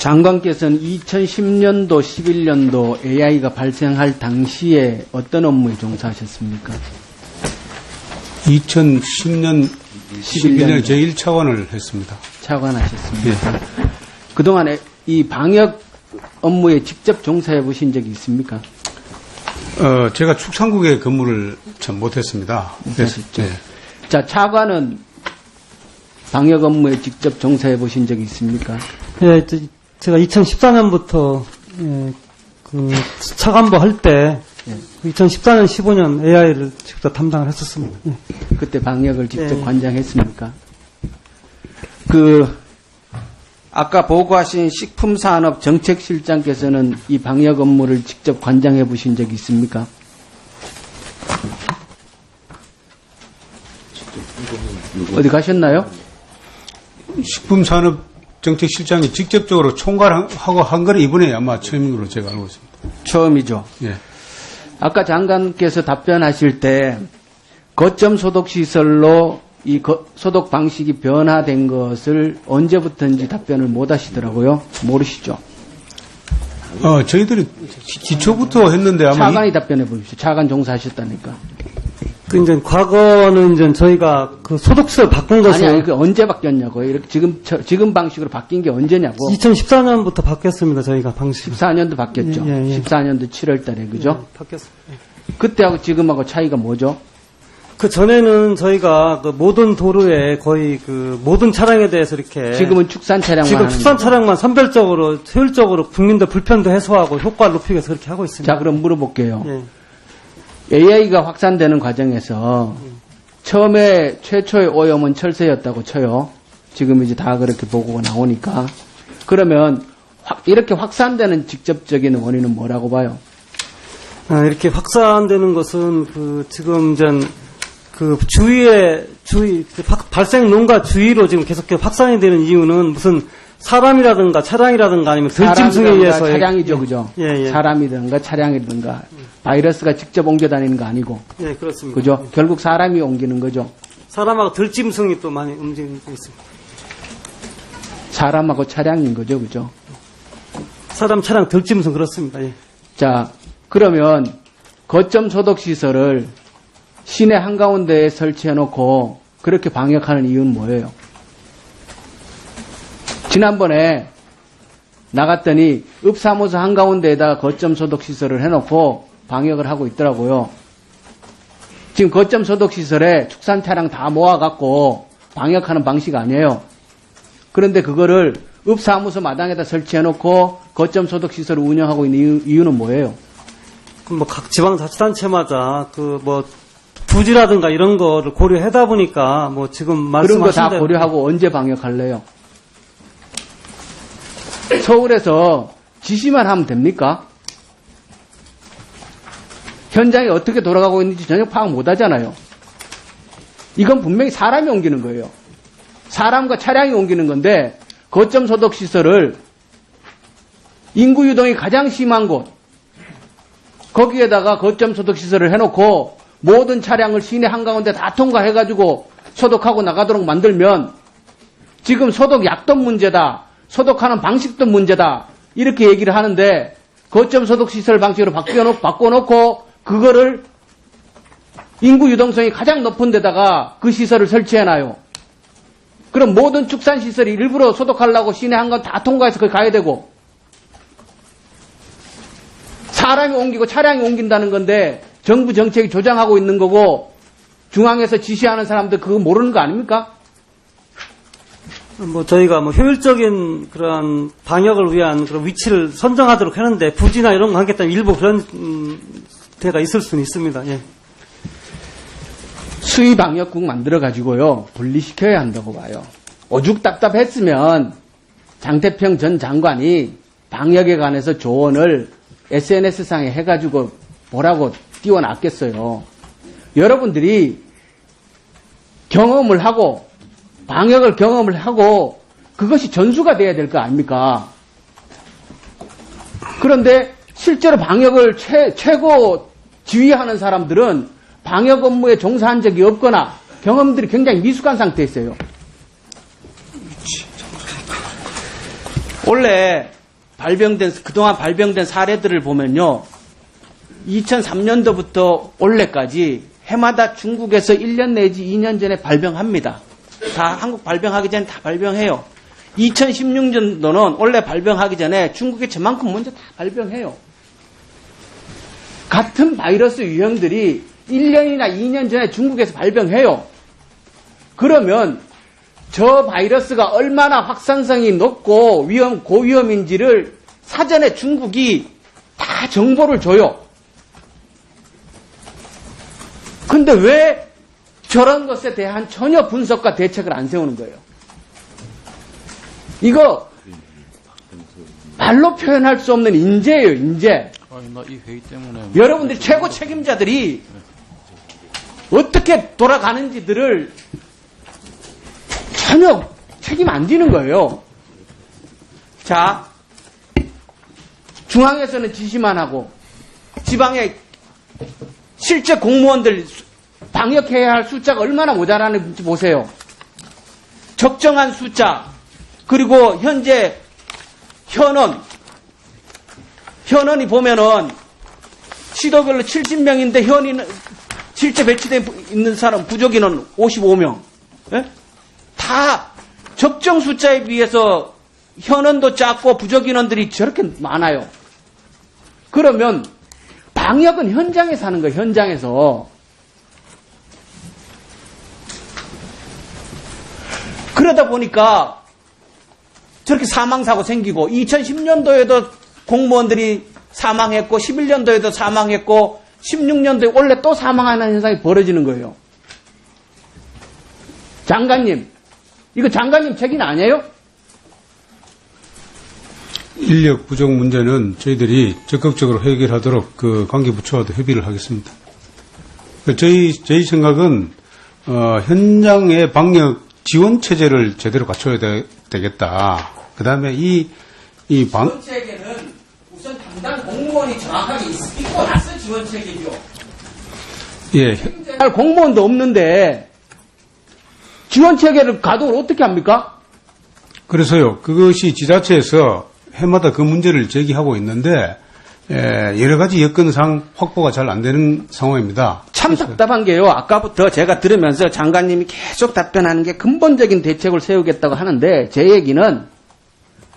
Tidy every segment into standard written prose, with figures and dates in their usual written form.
장관께서는 2010년도, 11년도 AI가 발생할 당시에 어떤 업무에 종사하셨습니까? 2010년, 11년에 제1차관을 했습니다. 차관하셨습니까? 예. 그동안 이 방역 업무에 직접 종사해 보신 적이 있습니까? 제가 축산국에 근무를 참 못했습니다. 못하셨죠. 예. 자, 차관은 방역 업무에 직접 종사해 보신 적이 있습니까? 예, 제가 2014년부터 그 차관보 할 때 2014년, 15년 AI를 직접 담당을 했었습니다. 예. 그때 방역을 직접 예. 관장했습니까? 아까 보고하신 식품산업정책실장께서는 이 방역 업무를 직접 관장해 보신 적이 있습니까? 어디 가셨나요? 식품산업정책실장이 직접적으로 총괄하고 한 거는 이번에 아마 처음인 걸로 제가 알고 있습니다. 처음이죠. 예. 아까 장관께서 답변하실 때 거점 소독 시설로 이 소독 방식이 변화된 것을 언제부터인지 답변을 못 하시더라고요. 모르시죠? 저희들이 기초부터 했는데 아마 차관이 답변해 보십시오. 차관 종사하셨다니까. 그 이제 과거는 이제 저희가 그 소독시설 바꾼 것을 아니, 그 언제 바뀌었냐고요. 이렇게 지금 방식으로 바뀐 게 언제냐고. 2014년부터 바뀌었습니다. 저희가 방식. 14년도 바뀌었죠. 예, 예. 14년도 7월 달에, 그죠? 바뀌었습니다. 그때하고 지금하고 차이가 뭐죠? 그 전에는 저희가 그 모든 도로에 거의 그 모든 차량에 대해서 이렇게 지금은 축산 차량만 지금 하는 축산 거죠. 차량만 선별적으로 효율적으로 국민들 불편도 해소하고 효과를 높이기 위해서 그렇게 하고 있습니다. 자, 그럼 물어볼게요. 예. AI가 확산되는 과정에서 처음에 최초의 오염은 철새였다고 쳐요. 지금 이제 다 그렇게 보고가 나오니까. 그러면 이렇게 확산되는 직접적인 원인은 뭐라고 봐요? 이렇게 확산되는 것은 그 지금 이제 그 발생농가 주위로 지금 계속 확산이 되는 이유는 무슨 사람이라든가 차량이라든가 아니면 들짐승에 의해서 차량이죠, 그죠? 예. 사람이든가 차량이든가 바이러스가 직접 옮겨 다니는 거 아니고, 예, 그렇습니다. 그죠? 결국 사람이 옮기는 거죠. 사람하고 들짐승이 또 많이 움직이고 있습니다. 사람하고 차량인 거죠, 그죠? 사람, 차량, 들짐승 그렇습니다. 예. 자, 그러면 거점 소독 시설을 시내 한가운데에 설치해놓고 그렇게 방역하는 이유는 뭐예요? 지난번에 나갔더니 읍사무소 한가운데에다가 거점 소독 시설을 해놓고 방역을 하고 있더라고요. 지금 거점 소독 시설에 축산 차량 다 모아갖고 방역하는 방식 아니에요. 그런데 그거를 읍사무소 마당에다 설치해놓고 거점 소독 시설을 운영하고 있는 이유는 뭐예요? 뭐 각 지방자치단체마다 그 뭐 부지라든가 이런 거를 고려하다 보니까 뭐 지금 말씀하신 그런 거 다 대로 고려하고 언제 방역할래요? 서울에서 지시만 하면 됩니까? 현장이 어떻게 돌아가고 있는지 전혀 파악 못 하잖아요. 이건 분명히 사람이 옮기는 거예요. 사람과 차량이 옮기는 건데 거점 소독 시설을 인구 유동이 가장 심한 곳 거기에다가 거점 소독 시설을 해놓고 모든 차량을 시내 한가운데 다 통과해가지고 소독하고 나가도록 만들면 지금 소독 약도 문제다. 소독하는 방식도 문제다. 이렇게 얘기를 하는데 거점 소독 시설 방식으로 바꿔놓고 그거를 인구 유동성이 가장 높은 데다가 그 시설을 설치해놔요. 그럼 모든 축산 시설이 일부러 소독하려고 시내 한가운데 다 통과해서 거기 가야 되고 사람이 옮기고 차량이 옮긴다는 건데 정부 정책이 조장하고 있는 거고 중앙에서 지시하는 사람들 그거 모르는 거 아닙니까? 뭐 저희가 뭐 효율적인 그런 방역을 위한 그런 위치를 선정하도록 하는데 부지나 이런 거 하겠다면 일부 그런 데가 있을 수는 있습니다. 예. 수의 방역국 만들어 가지고요 분리시켜야 한다고 봐요. 오죽 답답했으면 장태평 전 장관이 방역에 관해서 조언을 SNS상에 해가지고 뭐라고 띄워놨겠어요. 여러분들이 경험을 하고 방역을 경험을 하고 그것이 전수가 돼야 될 거 아닙니까? 그런데 실제로 방역을 최고 지휘하는 사람들은 방역 업무에 종사한 적이 없거나 경험들이 굉장히 미숙한 상태에 있어요. 원래 그동안 발병된 사례들을 보면요. 2003년도부터 올해까지 해마다 중국에서 1년 내지 2년 전에 발병합니다. 다 한국 발병하기 전에 다 발병해요. 2016년도는 원래 발병하기 전에 중국에 저만큼 먼저 다 발병해요. 같은 바이러스 유형들이 1년이나 2년 전에 중국에서 발병해요. 그러면 저 바이러스가 얼마나 확산성이 높고 고위험인지를 사전에 중국이 다 정보를 줘요. 근데 왜 저런 것에 대한 전혀 분석과 대책을 안 세우는 거예요? 이거 말로 표현할 수 없는 인재예요, 인재. 이 회의 때문에 여러분들 최고 책임자들이 어떻게 돌아가는지들을 전혀 책임 안 지는 거예요. 자, 중앙에서는 지시만 하고 지방에 실제 공무원들 방역해야 할 숫자가 얼마나 모자라는지 보세요. 적정한 숫자, 그리고 현재 현원이 보면은 시도별로 70명인데 현이는 실제 배치되어 있는 사람 부족인은 55명. 예? 다 적정 숫자에 비해서 현원도 작고 부족인원들이 저렇게 많아요. 그러면 방역은 현장에서 하는 거예요. 현장에서. 그러다 보니까 저렇게 사망사고 생기고 2010년도에도 공무원들이 사망했고 11년도에도 사망했고 16년도에 원래 또 사망하는 현상이 벌어지는 거예요. 장관님, 이거 장관님 책임 아니에요? 인력 부족 문제는 저희들이 적극적으로 해결하도록 그 관계부처와도 협의를 하겠습니다. 저희 생각은 현장의 방역 지원 체제를 제대로 갖춰야 되겠다. 그 다음에 지원 체계는 우선 담당 공무원이 정확하게 있고 나서 지원 체계죠. 예. 공무원도 없는데 지원 체계를 가동을 어떻게 합니까? 그래서요. 그것이 지자체에서 해마다 그 문제를 제기하고 있는데 여러 가지 여건상 확보가 잘 안 되는 상황입니다. 참 답답한 게요. 아까부터 제가 들으면서 장관님이 계속 답변하는 게 근본적인 대책을 세우겠다고 하는데 제 얘기는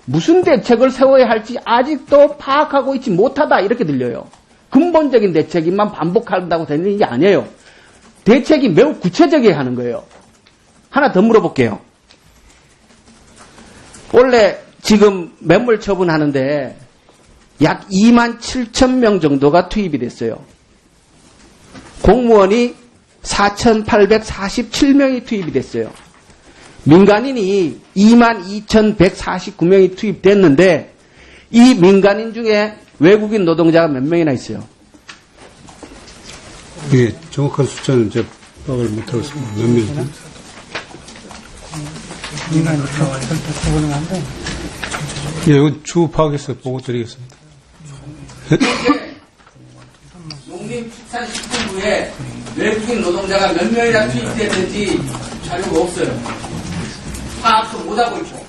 무슨 대책을 세워야 할지 아직도 파악하고 있지 못하다 이렇게 들려요. 근본적인 대책만 반복한다고 되는 게 아니에요. 대책이 매우 구체적이어야 하는 거예요. 하나 더 물어볼게요. 원래 지금 매몰 처분하는데 약 2만 7천 명 정도가 투입이 됐어요. 공무원이 4,847명이 투입이 됐어요. 민간인이 22,149명이 투입됐는데 이 민간인 중에 외국인 노동자가 몇 명이나 있어요? 예, 정확한 숫자는 제가 파악을 못하고 있습니다. 몇 명이죠? 예, 이건 추후 파악해서 보고 드리겠습니다. 농림축산식품부에 외국인 노동자가 몇 명이나 투입됐는지 자료가 없어요. 파악도 못하고 있고.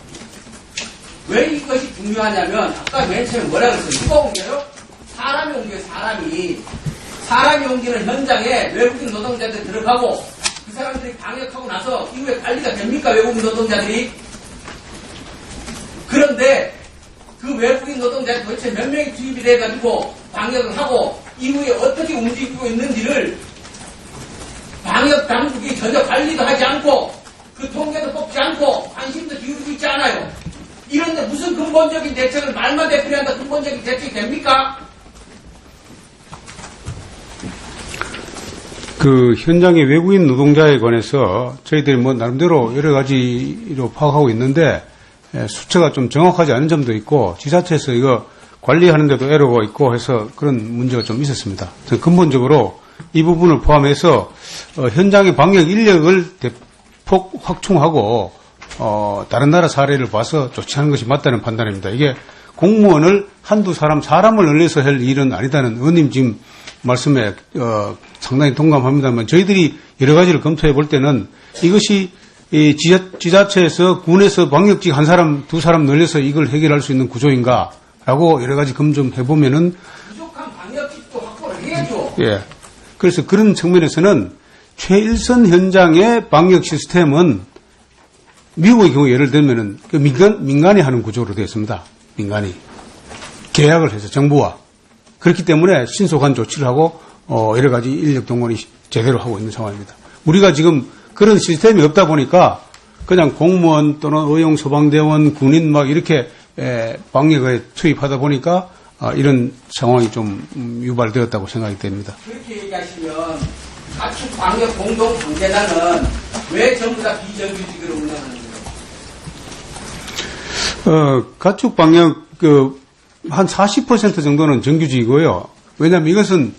왜 이것이 중요하냐면 아까 맨 처음에 뭐라 그랬어요? 누가 옮겨요? 사람이 옮겨요. 사람이 옮기는 현장에 외국인 노동자들 들어가고 그 사람들이 방역하고 나서 이후에 관리가 됩니까? 외국인 노동자들이? 그런데 그 외국인 노동자들이 도대체 몇 명이 투입이 돼가지고 방역을 하고 이후에 어떻게 움직이고 있는지를 방역 당국이 전혀 관리도 하지 않고 그 통계도 뽑지 않고 관심도 기울이고 있지 않아요. 이런데 무슨 근본적인 대책을 말만 대표한다 근본적인 대책이 됩니까? 그 현장의 외국인 노동자에 관해서 저희들이 뭐 나름대로 여러 가지로 파악하고 있는데 수치가 좀 정확하지 않은 점도 있고 지자체에서 이거 관리하는데도 에러가 있고 해서 그런 문제가 좀 있었습니다. 근본적으로 이 부분을 포함해서 현장의 방역 인력을 대폭 확충하고 다른 나라 사례를 봐서 조치하는 것이 맞다는 판단입니다. 이게 공무원을 한두 사람을 늘려서 할 일은 아니다는 의원님 지금 말씀에 상당히 동감합니다만 저희들이 여러 가지를 검토해 볼 때는 이것이 이 지자체에서 군에서 방역직 한 사람, 두 사람 늘려서 이걸 해결할 수 있는 구조인가라고 여러 가지 검증해 보면은 부족한 방역직도 확보를 해야죠. 예. 그래서 그런 측면에서는 최일선 현장의 방역 시스템은 미국의 경우 예를 들면은 그 민간이 하는 구조로 되어 있습니다. 민간이 계약을 해서 정부와 그렇기 때문에 신속한 조치를 하고 여러 가지 인력 동원이 제대로 하고 있는 상황입니다. 우리가 지금 그런 시스템이 없다 보니까 그냥 공무원 또는 의용 소방대원, 군인 막 이렇게 방역에 투입하다 보니까 이런 상황이 좀 유발되었다고 생각이 됩니다. 그렇게 얘기하시면 가축 방역 공동 관계단은 왜 전부 다 비정규직으로 운영하는 거예요? 가축 방역 한 40% 정도는 정규직이고요. 왜냐하면 이것은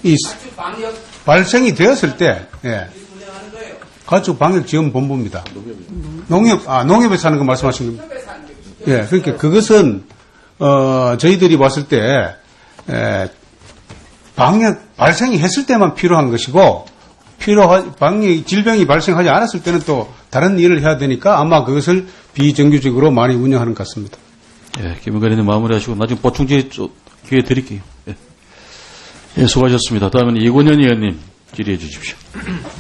이 가축 방역 발생이 되었을 때 운영하는 거예요. 가축 방역 지원 본부입니다. 농협에서 하는 거 말씀하신 겁니다. 협에서 하는 거예요. 예, 그러니까 그것은 저희들이 봤을 때 방역 발생이 했을 때만 필요한 것이고 방역 질병이 발생하지 않았을 때는 또 다른 일을 해야 되니까 아마 그것을 비정규직으로 많이 운영하는 것 같습니다. 예, 김의관님 마무리하시고 나중에 보충 기회 드릴게요. 예, 수고하셨습니다. 다음은 이건현 의원님 질의해 주십시오.